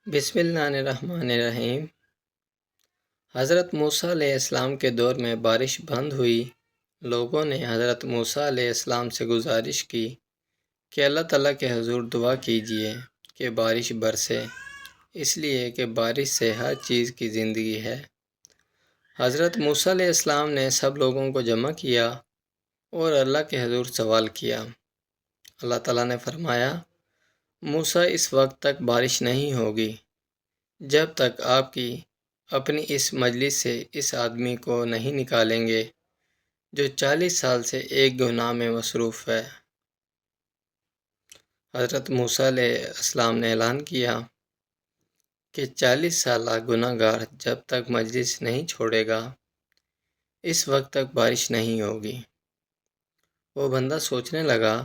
بسم اللہ الرحمن الرحیم۔ حضرت موسیٰ علیہ السلام کے دور میں بارش بند ہوئی۔ لوگوں نے حضرت موسیٰ علیہ السلام سے گزارش کی کہ اللہ تعالیٰ کے حضور دعا کیجیے کہ بارش برسے، اس لیے کہ بارش سے ہر چیز کی زندگی ہے۔ حضرت موسیٰ علیہ السلام نے سب لوگوں کو جمع کیا اور اللہ کے حضور سوال کیا۔ اللہ تعالیٰ نے فرمایا، موسیٰ اس وقت تک بارش نہیں ہوگی جب تک آپ کی اپنی اس مجلس سے اس آدمی کو نہیں نکالیں گے جو 40 سال سے ایک گناہ میں مصروف ہے۔ حضرت موسیٰ علیہ السلام نے اعلان کیا کہ 40 سالہ گناہ گار جب تک مجلس نہیں چھوڑے گا اس وقت تک بارش نہیں ہوگی۔ وہ بندہ سوچنے لگا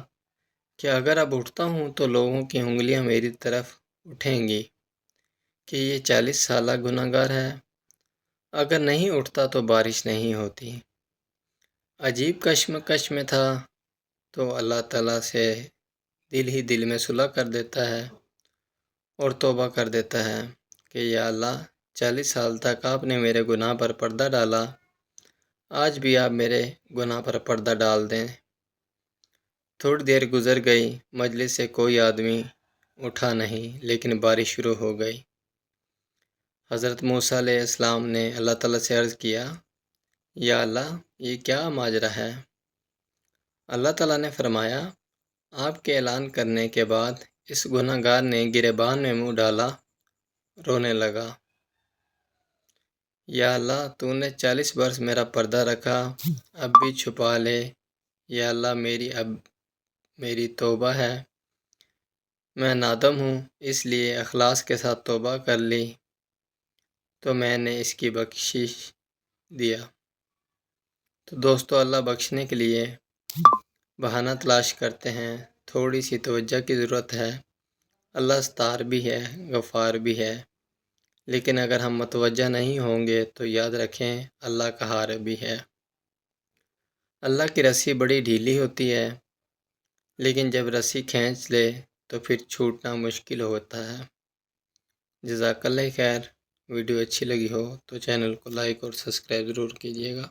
کہ اگر اب اٹھتا ہوں تو لوگوں کی انگلیاں میری طرف اٹھیں گی کہ یہ 40 سالہ گناہ گار ہے، اگر نہیں اٹھتا تو بارش نہیں ہوتی۔ عجیب کشمکش میں تھا تو اللہ تعالیٰ سے دل ہی دل میں صلح کر دیتا ہے اور توبہ کر دیتا ہے کہ یا اللہ، 40 سال تک آپ نے میرے گناہ پر پردہ ڈالا، آج بھی آپ میرے گناہ پر پردہ ڈال دیں۔ تھوڑی دیر گزر گئی، مجلس سے کوئی آدمی اٹھا نہیں، لیکن بارش شروع ہو گئی۔ حضرت موسیٰ علیہ السلام نے اللہ تعالیٰ سے عرض کیا، یا اللہ، یہ کیا ماجرا ہے؟ اللہ تعالیٰ نے فرمایا، آپ کے اعلان کرنے کے بعد اس گناہ گار نے گریبان میں منہ ڈالا، رونے لگا۔ یا اللہ، تو نے 40 برس میرا پردہ رکھا، اب بھی چھپا لے۔ یا اللہ، میری توبہ ہے، میں نادم ہوں، اس لیے اخلاص کے ساتھ توبہ کر لی تو میں نے اس کی بخشش دیا۔ تو دوستو، اللہ بخشنے کے لیے بہانہ تلاش کرتے ہیں، تھوڑی سی توجہ کی ضرورت ہے۔ اللہ ستار بھی ہے، غفار بھی ہے، لیکن اگر ہم متوجہ نہیں ہوں گے تو یاد رکھیں اللہ قہار بھی ہے۔ اللہ کی رسی بڑی ڈھیلی ہوتی ہے، لیکن جب رسی کھینچ لے تو پھر چھوٹنا مشکل ہوتا ہے۔ جزاک اللہ خیر۔ ویڈیو اچھی لگی ہو تو چینل کو لائک اور سبسکرائب ضرور کیجیے گا۔